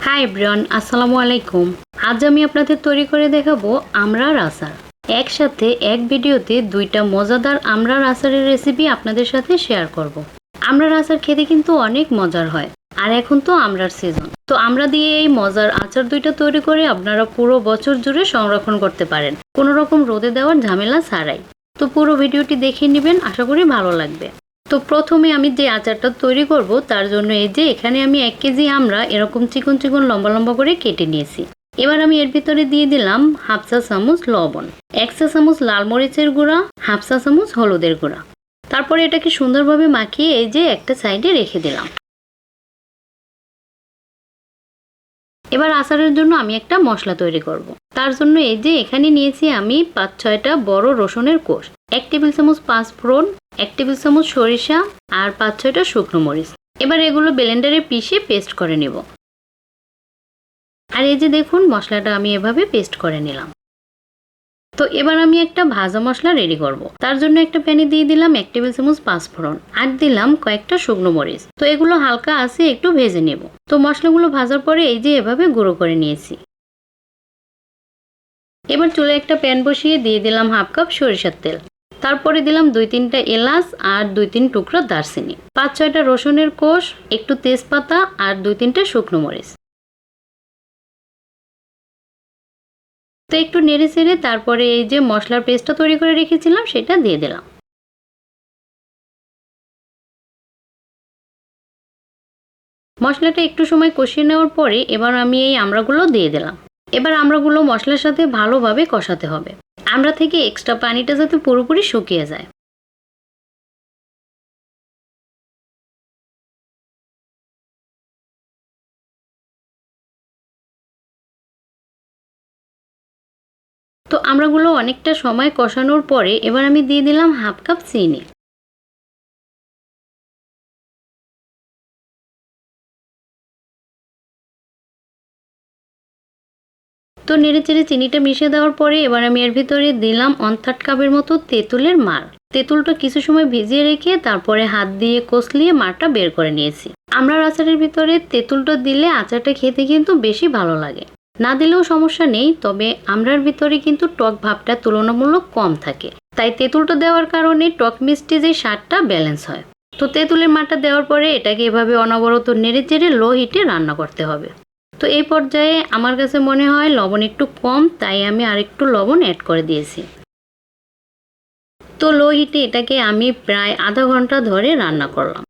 Hi everyone, আসসালামু আলাইকুম। আজ আমি আপনাদের তৈরি করে দেখাবো আমড়ার আচার। একসাথে এক ভিডিওতে দুইটা মজাদার আমড়ার আচারের রেসিপি আপনাদের সাথে শেয়ার করব। আমড়ার আচার খেতে কিন্তু অনেক মজার হয়, আর এখন তো আমড়ার সিজন। তো আমড়া দিয়ে এই মজার আচার দুইটা তৈরি করে আপনারা পুরো বছর জুড়ে সংরক্ষণ করতে পারেন, কোনো রকম রোদে দেওয়ার ঝামেলা ছাড়াই। তো পুরো ভিডিওটি দেখে নেবেন, আশা করি ভালো লাগবে। তো প্রথমে আমি যে আচারটা তৈরি করব তার জন্য এই যে এখানে আমি 1 কেজি আমড়া এরকম চিকন চিকন লম্বা লম্বা করে কেটে নিয়েছি। এবার আমি এর ভিতরে দিয়ে দিলাম হাফ চা চামচ লবণ, 1 চা চামচ লাল মরিচের গুঁড়া, হাফ চা চামচ হলুদের গুঁড়া। তারপরে এটাকে সুন্দরভাবে মাখিয়ে এই যে একটা সাইডে রেখে দিলাম। এবার আচারের জন্য আমি একটা মশলা তৈরি করব। তার জন্য এই যে এখানে নিয়েছি আমি 5-6টা বড় রসুনের কোষ, 1 টেবিল চামচ পাঁচফোড়ন, 1 টেবিল চামচ সরিষা আর 5-6টা শুকনো মরিচ। এবার এগুলো ব্লেন্ডারে পিষে পেস্ট করে নেব। আর এই যে দেখুন মশলাটা আমি এভাবে পেস্ট করে নিলাম। তো এবার আমি একটা ভাজা মশলা রেডি করব। তার জন্য একটা প্যানে দিয়ে দিলাম 1 টেবিল চামচ পাঁচফোড়ন আর দিলাম কয়েকটা শুকনো মরিচ। তো এগুলো হালকা আছে একটু ভেজে নেব। তো মশলাগুলো ভাজার পরে এই যে এভাবে গুঁড়ো করে নিয়েছি। এবার চুলায় একটা প্যান বসিয়ে দিয়ে দিলাম হাফ কাপ সরিষার তেল। তারপরে দিলাম 2-3টা এলাচ আর 2-3 টুকরো দারচিনি, 5-6টা রসুনের কোষ, একটু তেজপাতা আর 2-3টা শুকনো মরিচ। তো একটু নেড়ে চেড়ে তারপরে এই যে মশলার পেস্টটা তৈরি করে রেখেছিলাম সেটা দিয়ে দিলাম। মশলাটা একটু সময় কষিয়ে নেওয়ার পরে এবার আমি এই আমড়াগুলো দিয়ে দিলাম। এবার আমড়াগুলো মশলার সাথে ভালোভাবে কষাতে হবে, আমড়া থেকে এক্সট্রা পানিটা যাতে পুরোপুরি শুকিয়ে যায়। তো আমড়াগুলো অনেকটা সময় কষানোর পরে এবার আমি দিয়ে দিলাম হাফ কাপ চিনি। তো নেড়েচেড়ে চিনিটা মিশিয়ে দেওয়ার পরে এবার আমি এর ভিতরে দিলাম 1/3 কাপের মতো তেঁতুলের মাড়। তেঁতুলটা কিছু সময় ভিজিয়ে রেখে তারপরে হাত দিয়ে কষলিয়ে মাড়টা বের করে নিয়েছি। আমড়ার আচারের ভিতরে তেঁতুলটা দিলে আচারটা খেতে কিন্তু বেশি ভালো লাগে। না দিলেও সমস্যা নেই, তবে আমড়ার ভিতরে কিন্তু টক ভাবটা তুলনামূলক কম থাকে, তাই তেঁতুলটা দেওয়ার কারণে টক মিষ্টি যে স্বাদটা ব্যালেন্স হয়। তো তেঁতুলের মাড়টা দেওয়ার পরে এটাকে এভাবে অনবরত নেড়েচেড়ে লো হিটে রান্না করতে হবে। তো এই পর্যায়ে আমার কাছে মনে হয় লবণ একটু কম, তাই আমি আরেকটু লবণ অ্যাড করে দিয়েছি। তো লো হিটে এটাকে আমি প্রায় আধা ঘন্টা ধরে রান্না করলাম।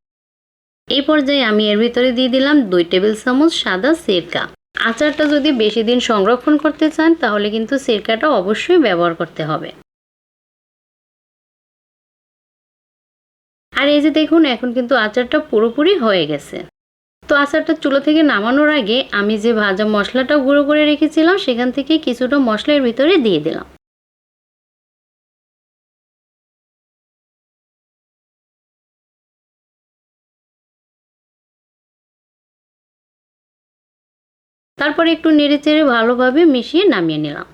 এই পর্যায়ে আমি এর ভিতরে দিয়ে দিলাম 2 টেবিল চামচ সাদা সিরকা। আচারটা যদি বেশি দিন সংরক্ষণ করতে চান তাহলে কিন্তু সিরকাটা অবশ্যই ব্যবহার করতে হবে। আর এই যে দেখুন এখন কিন্তু আচারটা পুরোপুরি হয়ে গেছে। তো আচারটা চুলা থেকে নামানোর আগে আমি যে ভাজা মশলাটা গুঁড়ো করে রেখেছিলাম সেখান থেকে কিছুটা মশলা এর ভিতরে দিয়ে দিলাম। তারপরে একটু নেড়েচেড়ে ভালোভাবে মিশিয়ে নামিয়ে নিলাম।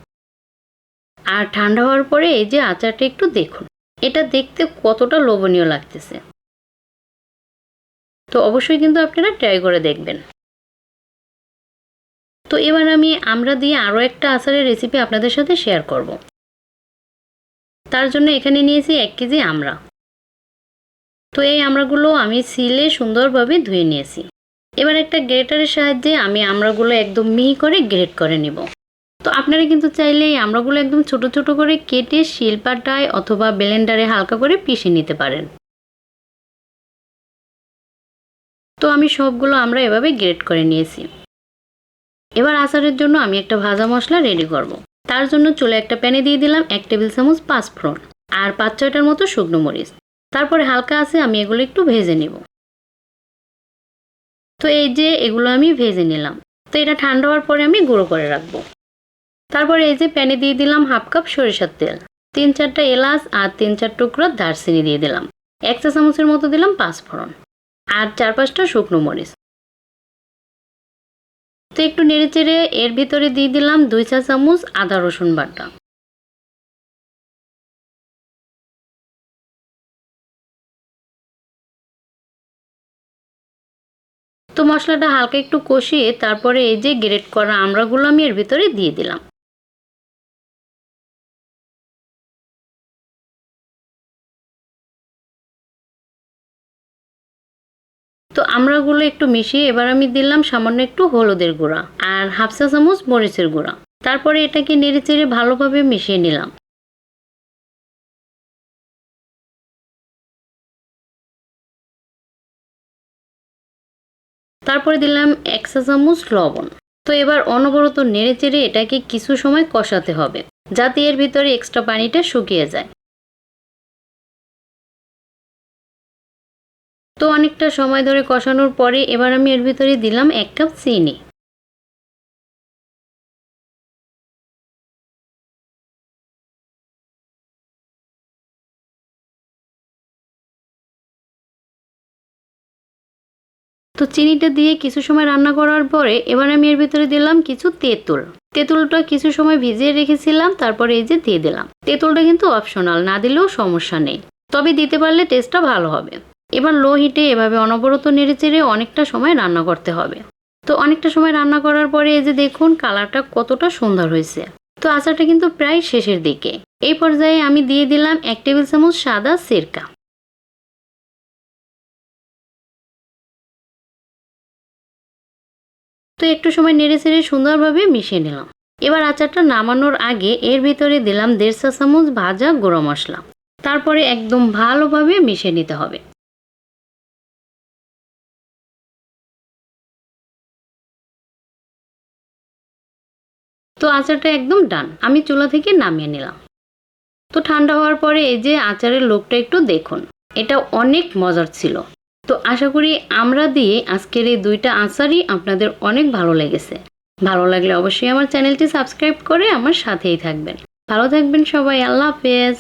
আর ঠান্ডা হওয়ার পরে এই যে আচারটা একটু দেখুন, এটা দেখতে কতটা লোভনীয় লাগতেছে। তো অবশ্যই কিন্তু আপনারা ট্রাই করে দেখবেন। তো এবার আমি আমড়া দিয়ে আরও একটা আচারের রেসিপি আপনাদের সাথে শেয়ার করব। তার জন্য এখানে নিয়েছি 1 কেজি আমড়া। তো এই আমড়াগুলো আমি ছিলে সুন্দরভাবে ধুয়ে নিয়েছি। এবার একটা গ্রেটারের সাহায্যে আমি আমড়াগুলো একদম মিহি করে গ্রেট করে নিব। তো আপনারা কিন্তু চাইলে এই আমড়াগুলো একদম ছোট ছোট করে কেটে শিলপাটায় অথবা ব্লেন্ডারে হালকা করে পিষে নিতে পারেন। তো আমি সবগুলো আমরা এভাবে গ্রেট করে নিয়েছি। এবার আচারের জন্য আমি একটা ভাজা মশলা রেডি করব। তার জন্য চুলে একটা প্যানে দিয়ে দিলাম 1 টেবিল চামচ পাঁচফোড়ন আর 5-6টার মতো শুকনো মরিচ। তারপরে হালকা আছে আমি এগুলো একটু ভেজে নিব। তো এই যে এগুলো আমি ভেজে নিলাম। তো এটা ঠান্ডা হওয়ার পরে আমি গুঁড়ো করে রাখবো। তারপরে এই যে প্যানে দিয়ে দিলাম হাফ কাপ সরিষার তেল, 3-4টা এলাচ আর 3-4 টুকরো দারচিনি দিয়ে দিলাম, 1 চা চামচের মতো দিলাম পাঁচফোড়ন আর 4-5টা শুকনো মরিচ। তো একটু নেড়েচেড়ে এর ভিতরে দিয়ে দিলাম 2 চা চামচ আদা রসুন বাটা। তো তো মশলাটা হালকা একটু কষিয়ে তারপরে এই যে গ্রেট করা আমড়াগুলো আমি এর ভিতরে দিয়ে দিলাম। তো আমড়াগুলো একটু মিশিয়ে এবার আমি দিলাম সামান্য একটু হলুদের গুঁড়া আর হাফ চা চামচ মরিচের গুঁড়া। তারপরে এটাকে নেড়েচেড়ে ভালোভাবে মিশিয়ে নিলাম। তারপরে দিলাম 1 চা চামচ লবণ। তো এবার অনবরত নেড়েচেড়ে এটাকে কিছু সময় কষাতে হবে, যাতে এর ভিতরে এক্সট্রা পানিটা শুকিয়ে যায়। তো অনেকটা সময় ধরে কষানোর পরে এবার আমি এর ভিতরে দিলাম 1 কাপ চিনি। তো চিনিটা দিয়ে কিছু সময় রান্না করার পরে এবার আমি এর ভিতরে দিলাম কিছু তেঁতুল। তেঁতুলটা কিছু সময় ভিজিয়ে রেখেছিলাম, তারপরে এই যে দিয়ে দিলাম। তেঁতুলটা কিন্তু অপশনাল, না দিলেও সমস্যা নেই, তবে দিতে পারলে টেস্টটা ভালো হবে। এবার লো হিটে এভাবে অনবরত নেড়েচেড়ে অনেকটা সময় রান্না করতে হবে। তো অনেকটা সময় রান্না করার পরে এই যে দেখুন কালারটা কতটা সুন্দর হয়েছে। তো আচারটা কিন্তু প্রায় শেষের দিকে। এই পর্যায়ে আমি দিয়ে দিলাম 1 টেবিল চামচ সাদা সিরকা। তো একটু সময় নেড়েচেড়ে সুন্দরভাবে মিশিয়ে নিলাম। এবার আচারটা নামানোর আগে এর ভিতরে দিলাম 1.5 চা চামচ ভাজা গুঁড়ো মশলা। তারপরে একদম ভালোভাবে মিশিয়ে নিতে হবে। তো আচারটা একদম ডান, আমি চুলা থেকে নামিয়ে নিলাম। তো ঠান্ডা হওয়ার পরে এই যে আচারের লোকটা একটু দেখুন, এটা অনেক মজার ছিল। তো আশা করি আমরা দিয়ে আজকের এই দুইটা আচারই আপনাদের অনেক ভালো লেগেছে। ভালো লাগলে অবশ্যই আমার চ্যানেলটি সাবস্ক্রাইব করে আমার সাথেই থাকবেন। ভালো থাকবেন সবাই, আল্লাহ হাফেজ।